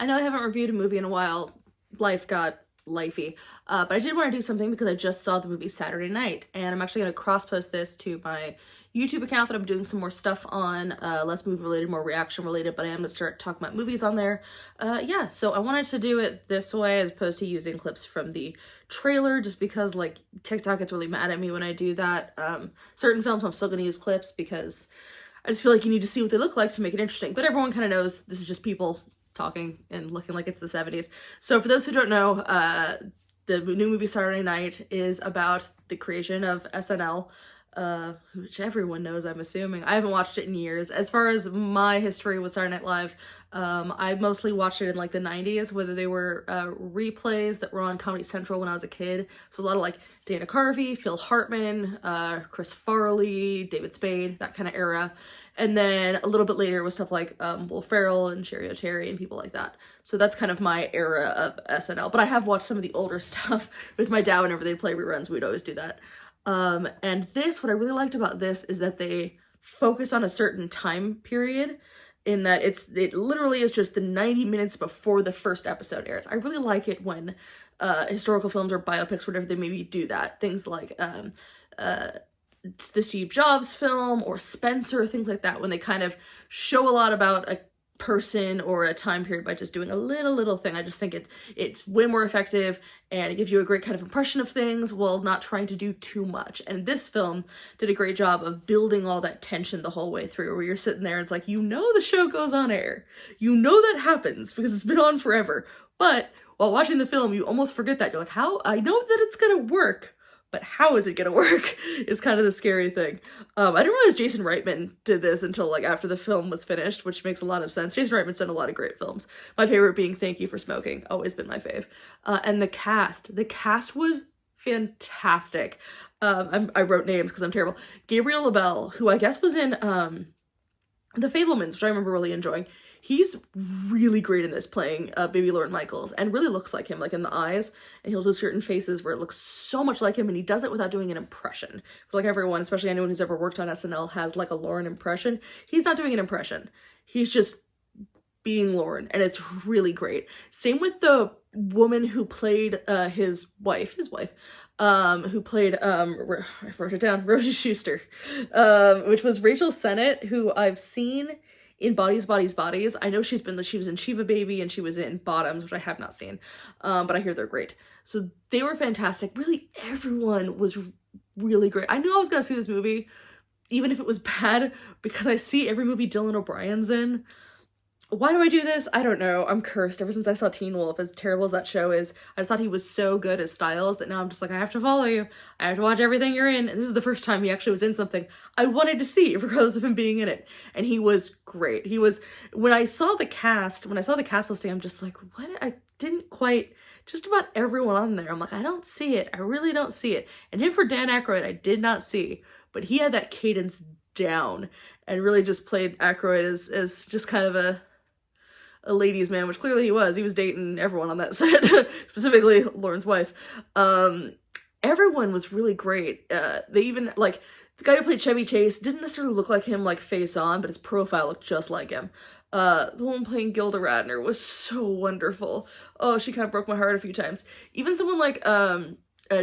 I know I haven't reviewed a movie in a while. Life got lifey. But I did want to do something because I just saw the movie Saturday Night, and I'm actually going to cross-post this to my YouTube account that I'm doing some more stuff on, less movie-related, more reaction-related, but I am going to start talking about movies on there. Yeah, so I wanted to do it this way as opposed to using clips from the trailer, just because, like, TikTok gets really mad at me when I do that. Certain films I'm still going to use clips because I just feel like you need to see what they look like to make it interesting, but everyone kind of knows this is just people talking and looking like it's the 70s. So for those who don't know, the new movie Saturday Night is about the creation of SNL, which everyone knows, I'm assuming. I haven't watched it in years. As far as my history with Saturday Night Live, I mostly watched it in like the 90s, whether they were replays that were on Comedy Central when I was a kid. So a lot of like Dana Carvey, Phil Hartman, Chris Farley, David Spade, that kind of era. And then a little bit later was stuff like Will Ferrell and Sherry O'Terry and people like that. So that's kind of my era of SNL. But I have watched some of the older stuff with my dad whenever they'd play reruns. We'd always do that. And this, what I really liked about this is that they focus on a certain time period, in that it literally is just the 90 minutes before the first episode airs. I really like it when historical films or biopics, whatever they maybe, do that. Things like the Steve Jobs film or Spencer, things like that, when they kind of show a lot about a person or a time period by just doing a little thing. I just think it's way more effective, and it gives you a great kind of impression of things while not trying to do too much. And this film did a great job of building all that tension the whole way through, where you're sitting there and it's like, you know the show goes on air. You know that happens because it's been on forever. But while watching the film, you almost forget that. You're like, how? I know that it's gonna work, but how is it gonna work is kind of the scary thing. I didn't realize Jason Reitman did this until like after the film was finished, which makes a lot of sense. Jason Reitman's done a lot of great films. My favorite being Thank You for Smoking, always been my fave. And the cast was fantastic. I wrote names because I'm terrible. Gabriel LaBelle, who I guess was in The Fablemans, which I remember really enjoying. He's really great in this, playing Baby Lorne Michaels, and really looks like him, like in the eyes, and he'll do certain faces where it looks so much like him, and he does it without doing an impression. Because like everyone, especially anyone who's ever worked on SNL, has like a Lorne impression. He's not doing an impression. He's just being Lorne, and it's really great. Same with the woman who played his wife, who played, I wrote it down, Rosie Schuster, which was Rachel Sennett, who I've seen in Bodies, Bodies, Bodies. I know she was in Shiva Baby, and she was in Bottoms, which I have not seen, but I hear they're great. So they were fantastic. Really, everyone was really great. I knew I was gonna see this movie, even if it was bad, because I see every movie Dylan O'Brien's in. Why do I do this? I don't know. I'm cursed. Ever since I saw Teen Wolf, as terrible as that show is, I just thought he was so good as Styles that now I'm just like, I have to follow you. I have to watch everything you're in. And this is the first time he actually was in something I wanted to see, regardless of him being in it. And he was great. When I saw the cast listing, I'm just like, what? I didn't quite, just about everyone on there, I'm like, I don't see it. I really don't see it. And him for Dan Aykroyd, I did not see. But he had that cadence down and really just played Aykroyd as just kind of a ladies' man, which clearly he was. He was dating everyone on that set, specifically Lauren's wife. Everyone was really great. They even, like, the guy who played Chevy Chase didn't necessarily look like him, like, face on, but his profile looked just like him. The woman playing Gilda Radner was so wonderful. Oh, she kind of broke my heart a few times. Even someone like,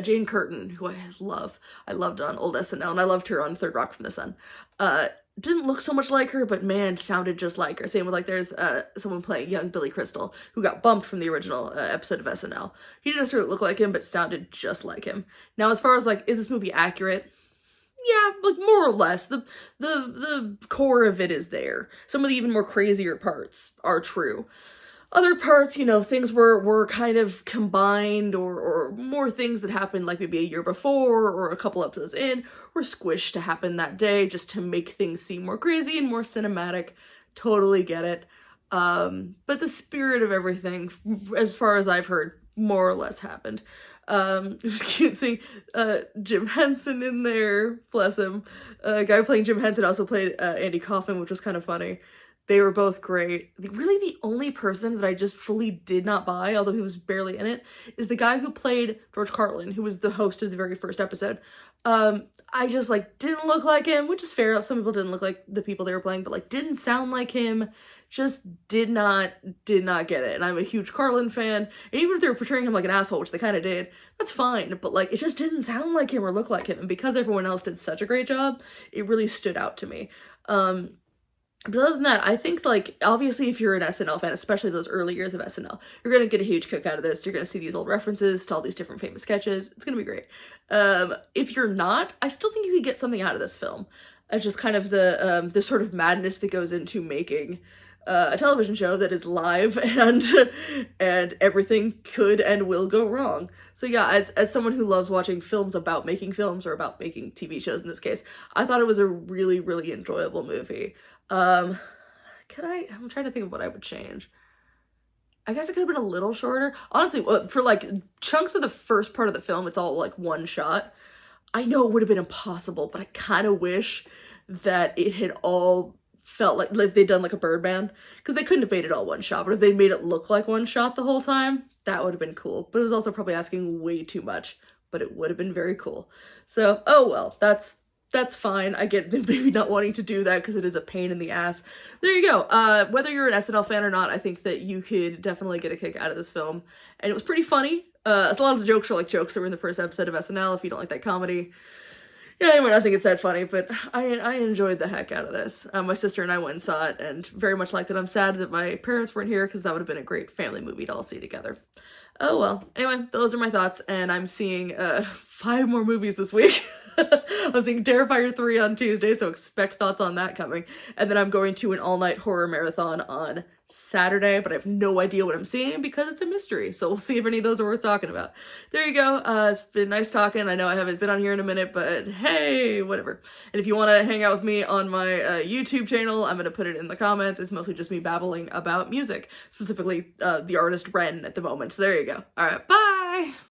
Jane Curtin, who I love. I loved on old SNL, and I loved her on Third Rock from the Sun. Didn't look so much like her, but man, sounded just like her. Same with, like, there's someone playing young Billy Crystal, who got bumped from the original episode of SNL. He didn't necessarily look like him, but sounded just like him. Now, as far as, like, is this movie accurate? Yeah, like, more or less. The core of it is there. Some of the even more crazier parts are true. Other parts, you know, things were kind of combined, or more things that happened like maybe a year before or a couple episodes in were squished to happen that day just to make things seem more crazy and more cinematic. Totally get it. But the spirit of everything, as far as I've heard, more or less happened. It was cute seeing Jim Henson in there, bless him. A guy playing Jim Henson also played Andy Kaufman, which was kind of funny. They were both great. Really, the only person that I just fully did not buy, although he was barely in it, is the guy who played George Carlin, who was the host of the very first episode. I just, like, didn't look like him, which is fair. Some people didn't look like the people they were playing, but, like, didn't sound like him. just did not get it. And I'm a huge Carlin fan, and even if they were portraying him like an asshole, which they kind of did, that's fine, but like it just didn't sound like him or look like him, and because everyone else did such a great job, it really stood out to me. But other than that, I think, like, obviously if you're an SNL fan, especially those early years of SNL, you're gonna get a huge kick out of this. You're gonna see these old references to all these different famous sketches. It's gonna be great. If you're not, I still think you could get something out of this film. Just kind of the sort of madness that goes into making a television show that is live, and everything could and will go wrong. So yeah, as someone who loves watching films about making films, or about making TV shows in this case, I thought it was a really, really enjoyable movie. I'm trying to think of what I would change. I guess it could have been a little shorter. Honestly, for like chunks of the first part of the film, it's all like one shot. I know it would have been impossible, but I kind of wish that it had all felt like they'd done like a Birdman, because they couldn't have made it all one shot, but if they made it look like one shot the whole time, that would have been cool. But it was also probably asking way too much, but it would have been very cool. So, oh well, that's fine. I get maybe not wanting to do that because it is a pain in the ass. There you go. Whether you're an SNL fan or not, I think that you could definitely get a kick out of this film. And it was pretty funny. A lot of the jokes are like jokes that were in the first episode of SNL, if you don't like that comedy. Yeah, you might not think it's that funny, but I enjoyed the heck out of this. My sister and I went and saw it, and very much liked it. I'm sad that my parents weren't here, because that would have been a great family movie to all see together. Oh well. Anyway, those are my thoughts, and I'm seeing 5 more movies this week. I'm seeing Terrifier 3 on Tuesday, so expect thoughts on that coming. And then I'm going to an all-night horror marathon on Saturday, but I have no idea what I'm seeing because it's a mystery. So we'll see if any of those are worth talking about. There you go. It's been nice talking. I know I haven't been on here in a minute, but hey, whatever. And if you want to hang out with me on my YouTube channel, I'm going to put it in the comments. It's mostly just me babbling about music, specifically the artist Ren at the moment. So there you go. All right, bye!